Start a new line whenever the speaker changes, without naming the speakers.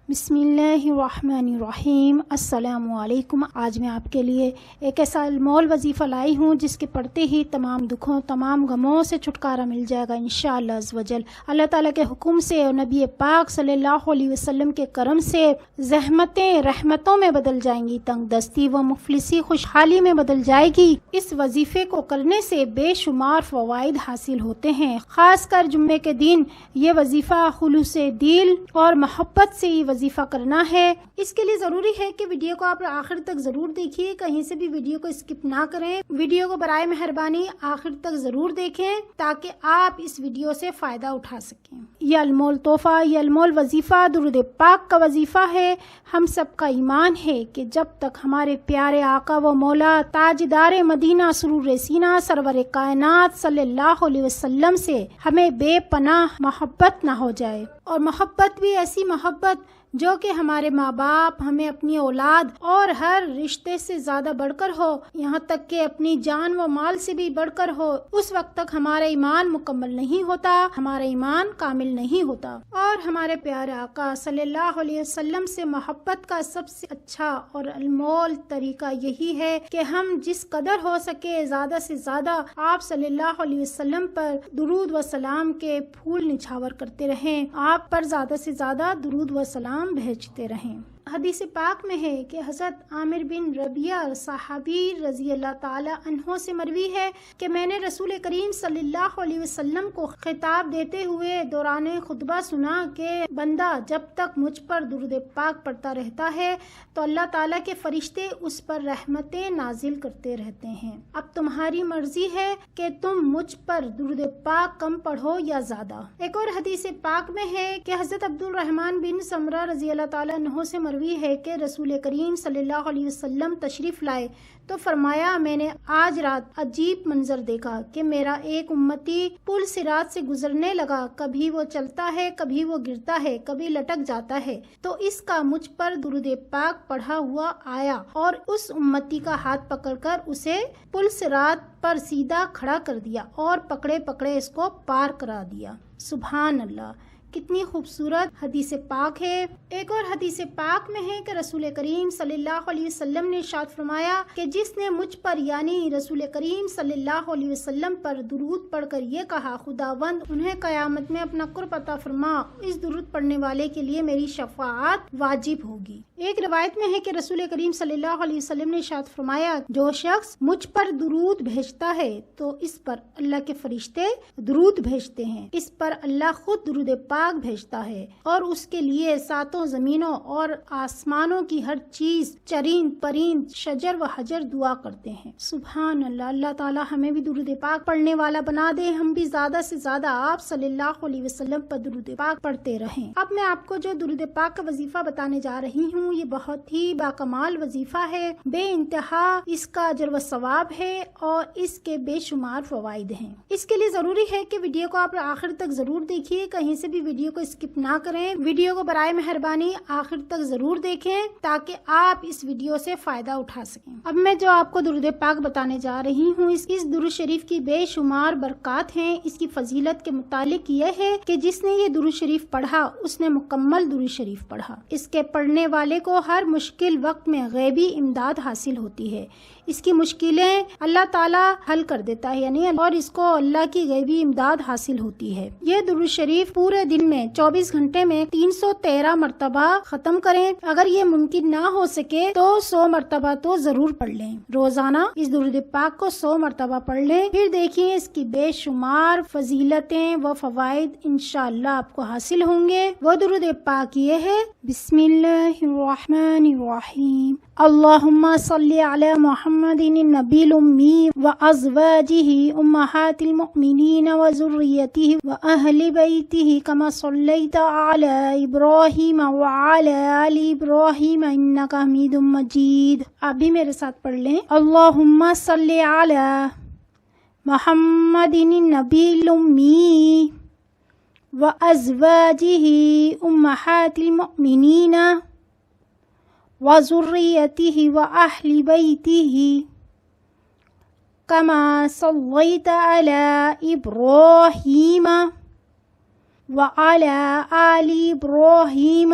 بسم اللہ الرحمن الرحیم۔ السلام علیکم۔ آج میں آپ کے لیے ایک ایسا انمول وظیفہ لائی ہوں جس کے پڑھتے ہی تمام دکھوں تمام غموں سے چھٹکارا مل جائے گا انشاءاللہ عز وجل۔ اللہ تعالیٰ کے حکم سے اور نبی پاک صلی اللہ علیہ وسلم کے کرم سے زحمتیں رحمتوں میں بدل جائیں گی، تنگ دستی و مفلسی خوشحالی میں بدل جائے گی۔ اس وظیفے کو کرنے سے بے شمار فوائد حاصل ہوتے ہیں، خاص کر جمعے کے دن یہ وظیفہ خلوص دل اور محبت سے یہ وظیفہ کرنا ہے۔ اس کے لیے ضروری ہے کہ ویڈیو کو آپ آخر تک ضرور دیکھیے، کہیں سے بھی ویڈیو کو اسکپ نہ کریں۔ ویڈیو کو برائے مہربانی آخر تک ضرور دیکھیں تاکہ آپ اس ویڈیو سے فائدہ اٹھا سکیں۔ یہ انمول تحفہ، یہ انمول وظیفہ درود پاک کا وظیفہ ہے۔ ہم سب کا ایمان ہے کہ جب تک ہمارے پیارے آقا و مولا تاجدار مدینہ سرور سینہ سرور کائنات صلی اللہ علیہ وسلم سے ہمیں بے پناہ محبت نہ ہو جائے، اور محبت بھی ایسی محبت جو کہ ہمارے ماں باپ، ہمیں اپنی اولاد اور ہر رشتے سے زیادہ بڑھ کر ہو، یہاں تک کہ اپنی جان و مال سے بھی بڑھ کر ہو، اس وقت تک ہمارا ایمان مکمل نہیں ہوتا، ہمارا ایمان کامل نہیں ہوتا۔ اور ہمارے پیارے آقا صلی اللہ علیہ وسلم سے محبت کا سب سے اچھا اور انمول طریقہ یہی ہے کہ ہم جس قدر ہو سکے زیادہ سے زیادہ آپ صلی اللہ علیہ وسلم پر درود و سلام کے پھول نچھاور کرتے رہیں، آپ پر زیادہ سے زیادہ درود و سلام بھیجتے رہیں۔ حدیث پاک میں ہے کہ حضرت عامر بن ربیعہ صحابی رضی اللہ تعالی عنہ سے مروی ہے کہ میں نے رسول کریم صلی اللہ علیہ وسلم کو خطاب دیتے ہوئے دوران خطبہ سنا کہ بندہ جب تک مجھ پر درود پاک پڑھتا رہتا ہے تو اللہ تعالیٰ کے فرشتے اس پر رحمتیں نازل کرتے رہتے ہیں۔ اب تمہاری مرضی ہے کہ تم مجھ پر درود پاک کم پڑھو یا زیادہ۔ ایک اور حدیث پاک میں ہے کہ حضرت عبد الرحمن بن سمرہ رضی اللہ تعالیٰ عنہ سے مروی ہے کہ رسول کریم صلی اللہ علیہ وسلم تشریف لائے تو فرمایا، میں نے آج رات عجیب منظر دیکھا کہ میرا ایک امتی پل صراط سے گزرنے لگا، کبھی وہ چلتا ہے، کبھی وہ گرتا ہے، کبھی لٹک جاتا ہے، تو اس کا مجھ پر درود پاک پڑھا ہوا آیا اور اس امتی کا ہاتھ پکڑ کر اسے پل صراط پر سیدھا کھڑا کر دیا اور پکڑے پکڑے اس کو پار کرا دیا۔ سبحان اللہ، کتنی خوبصورت حدیث پاک ہے۔ ایک اور حدیث پاک میں ہے کہ رسول کریم صلی اللہ علیہ وسلم نے ارشاد فرمایا کہ جس نے مجھ پر یعنی رسول کریم صلی اللہ علیہ وسلم پر درود پڑھ کر یہ کہا، خداوند انہیں قیامت میں اپنا قرب عطا فرما، اس درود پڑھنے والے کے لیے میری شفاعت واجب ہوگی۔ ایک روایت میں ہے کہ رسول کریم صلی اللہ علیہ وسلم نے ارشاد فرمایا، جو شخص مجھ پر درود بھیجتا ہے تو اس پر اللہ کے فرشتے درود بھیجتے ہیں، اس پر اللہ خود درود پاک بھیجتا ہے، اور اس کے لیے ساتوں زمینوں اور آسمانوں کی ہر چیز، چرند پرند شجر و حجر دعا کرتے ہیں۔ سبحان اللہ، اللہ تعالی ہمیں بھی درود پاک پڑھنے والا بنا دے، ہم بھی زیادہ سے زیادہ آپ صلی اللہ علیہ وسلم پر درود پاک پڑھتے رہیں۔ اب میں آپ کو جو درود پاک کا وظیفہ بتانے جا رہی ہوں، یہ بہت ہی باکمال وظیفہ ہے، بے انتہا اس کا اجر و ثواب ہے اور اس کے بے شمار فوائد ہیں۔ اس کے لیے ضروری ہے کہ ویڈیو کو آپ آخر تک ضرور دیکھیے، کہیں سے بھی ویڈیو کو اسکپ نہ کریں۔ ویڈیو کو برائے مہربانی آخر تک ضرور دیکھیں تاکہ آپ اس ویڈیو سے فائدہ اٹھا سکیں۔ اب میں جو آپ کو درود پاک بتانے جا رہی ہوں، اس درود شریف کی بے شمار برکات ہیں۔ اس کی فضیلت کے متعلق یہ ہے کہ جس نے یہ درود شریف پڑھا اس نے مکمل درود شریف پڑھا۔ اس کے پڑھنے والے کو ہر مشکل وقت میں غیبی امداد حاصل ہوتی ہے، اس کی مشکلیں اللہ تعالیٰ حل کر دیتا ہے یعنی، اور اس کو اللہ کی غیبی امداد حاصل ہوتی ہے۔ یہ درود شریف پورے دن میں 24 گھنٹے میں 313 مرتبہ ختم کریں، اگر یہ ممکن نہ ہو سکے تو 100 مرتبہ تو ضرور پڑھ لیں۔ روزانہ اس درود پاک کو 100 مرتبہ پڑھ لیں، پھر دیکھیں اس کی بے شمار فضیلتیں و فوائد انشاءاللہ آپ کو حاصل ہوں گے۔ وہ درود پاک یہ ہے، بسم اللہ الرحمن الرحیم، اللہم صلی علی محمد النبی الامی وازواجہ امہات المؤمنین وذریتہ واہل بیتہ کما صلیت علی ابراہیم وعلی آل ابراہیم انک حمید مجید۔ آپ بھی میرے ساتھ پڑھ لیں، اللہم صلی علی محمد النبی الامی وازواجہ امہات المؤمنین وذریتہ واہل بیتہ کما صلیت علی ابراہیم وعلی آل ابراہیم